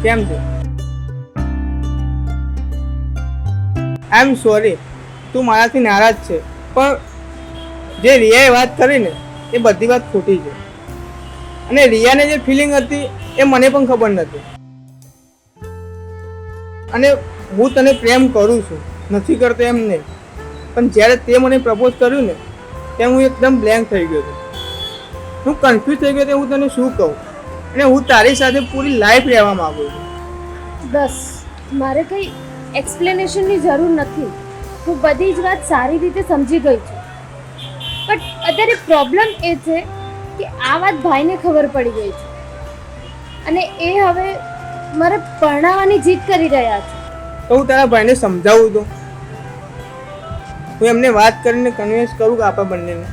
કેમ છે? આઈ am sorry, તું મારાથી નારાજ છે, પણ જે રિયાએ વાત કરી ને એ બધી વાત ખોટી છે. અને રિયાને જે ફિલિંગ હતી એ મને પણ ખબર નથી. અને હું તને પ્રેમ કરું છું, નથી કરતો એમ નહીં, પણ જ્યારે તે મને પ્રપોઝ કર્યું ને ત્યારે હું એકદમ બ્લેન્ક થઈ ગયો હતો. હું કન્ફ્યુઝ થઈ ગયો હતો હું તને શું કહું, અને હું તારી સાથે પૂરી લાઈફ રહેવા માંગુ છું. બસ, મારે કંઈ એક્સપ્લેનેશનની જરૂર નથી. હું બધી જ વાત સારી રીતે સમજી ગઈ છું. બટ અત્યારે પ્રોબ્લેમ એ છે કે આ વાત ભાઈને ખબર પડી ગઈ છે અને એ હવે મારે પરણાવવાની જીદ કરી રહ્યા છે. તો હું તારા ભાઈને સમજાવું તો, હું એમને વાત કરીને કન્વિન્સ કરું કે આપણે બંનેને.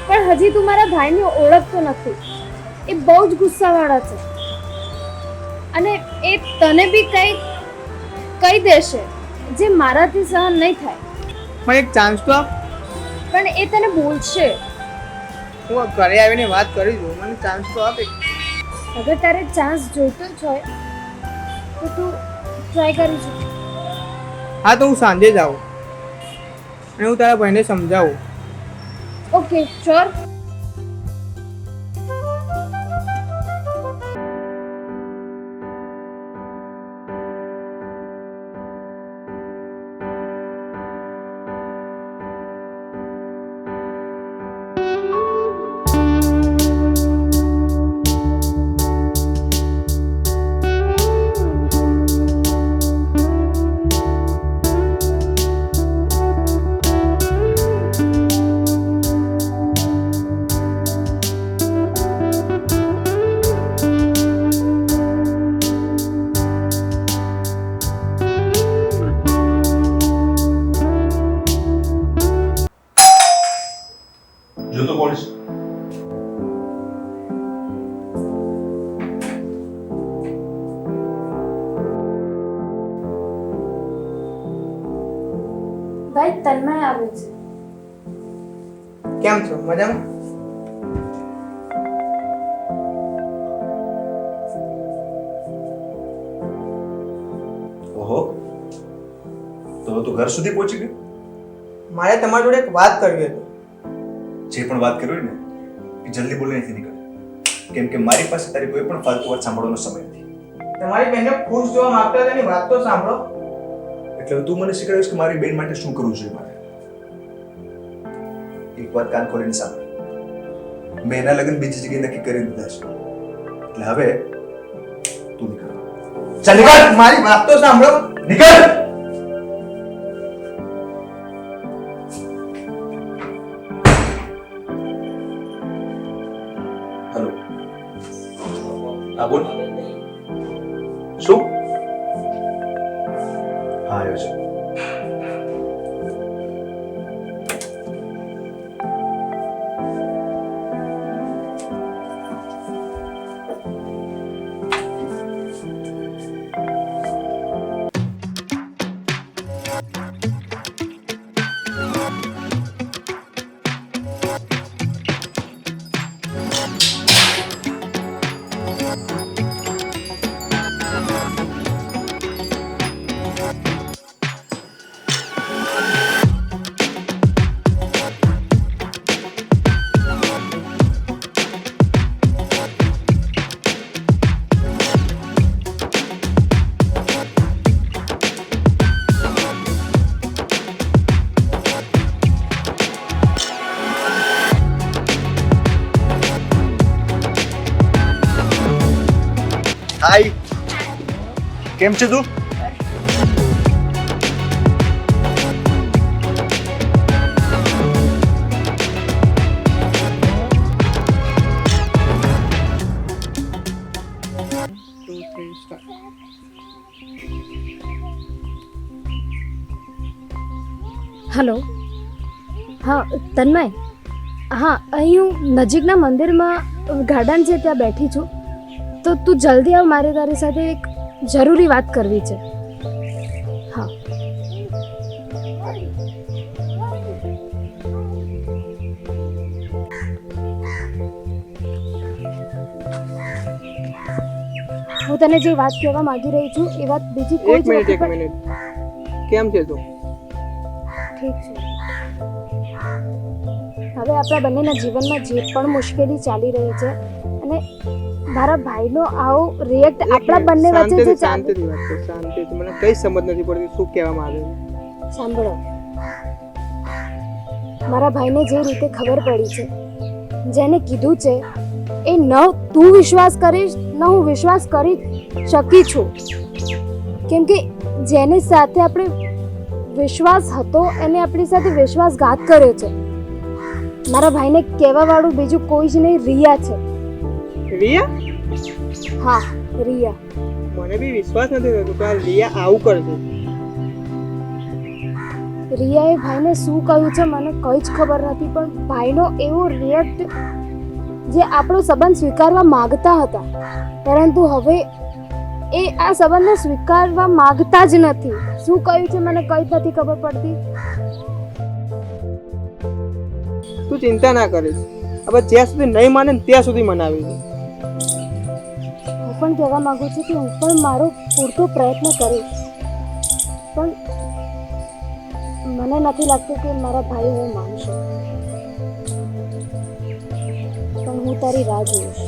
પણ હજી તું મારા ભાઈને ઓળખતો નથી. એ બહુ જ ગુસ્સાવાળા છે અને એ તને બી કંઈ કહી દેશે જે મારાથી સહન નહીં થાય. મને એક ચાન્સ તો આપ. પણ એ તને બોલશે. હું ઘરે આવીને વાત કરી દઉં, મને ચાન્સ તો આપ. અગર તારે ચાન્સ જોઈતો જ હોય તો તું ટ્રાય કરી શકે. હા, તો હું સાંજે જ આવું અને હું તારા ભાઈને સમજાવું. Okay, sure. જો તો કોણ છે? ભાઈ, તન્મય આવે છે. કેમ છો? મજામાં? ઓહો, તો તું ઘર સુધી પહોંચી ગઈ? મારે તમારી જોડે એક વાત કરવી હતી. જે પણ વાત કરવી ને એ જલ્દી બોલી નથી નીકળે, કેમ કે મારી પાસે તારી કોઈ પણ ફાલતુ વાત સાંભળવાનો સમય નથી. તમારી બેનને ખુશ જોવા માંગતા હતા એની વાત તો સાંભળો. એટલે તું મને શીખવાડીશ કે મારી બેન માટે શું કરવું જોઈએ મારે. એક વાત કાન ખોલીને સાંભળ. મેં એના લગ્ન બીજી જગ્યાએ નક્કી કરી દીધા છે, એટલે હવે તું નીકળ. ચાલ નીકળ. મારી વાત તો સાંભળો. નીકળ. હેલો. હા બોલ. શું? હા આવ્યો છે. હાય, કેમ છે તું? હલો. હા તન્મય, હા અહીં હું નજીકના મંદિરમાં ગાર્ડન છે ત્યાં બેઠી છું. તો તું જલ્દી આવ, મારે તારી સાથે એક જરૂરી વાત કરવી છે. હા. હું તને જે વાત કહેવા માંગી રહી છું એ વાત બીજી કોઈ એક જ મિનિટ નથી, એક પણ મિનિટ કેમ છે તું? ઠીક છે. હવે આપણા બંનેના જીવનમાં જે પણ મુશ્કેલી ચાલી રહી છે અને મારા ભાઈનો આવો રિએક્ટ આપણા બંને વચ્ચે જે ચાલે, શાંતિથી વાત કર, શાંતિથી. મને કઈ સમજ નથી પડતી શું કહેવામાં આવે છે. સાંભળો, મારા ભાઈને જે રીતે ખબર પડી છે, જેને કીધું છે, એ ન તું વિશ્વાસ કરીશ ન હું વિશ્વાસ કરી શકી છું, કેમ કે જેની સાથે આપણે વિશ્વાસ હતો એને આપણી સાથે વિશ્વાસઘાત કર્યો છે. મારા ભાઈને કહેવા વાળું બીજું કોઈ જ નહીં, રિયા છે. રિયા? હા, રિયા. મને બી વિશ્વાસ નથી થતો કે આ રિયા આવું કરશે. રિયાએ ભાઈને શું કહ્યું છે મને કંઈ જ ખબર નથી, પણ ભાઈનો એવો રિએક્ટ, જે આપણો સંબંધ સ્વીકારવા માંગતા હતા, પરંતુ હવે એ આ સંબંધને સ્વીકારવા માંગતા જ નથી. શું કહ્યું છે મને કંઈ જ નથી ખબર પડતી. તું ચિંતા ના કરીશ, હવે જ્યાં સુધી નહીં માને ને ત્યાં સુધી મનાવીશ. હું પણ કહેવા માંગુ છું કે હું પણ મારો પૂરતો પ્રયત્ન કરીશ, પણ મને નથી લાગતું કે મારા ભાઈ હવે માનશે. પણ હું તારી રાહ જોઈશ.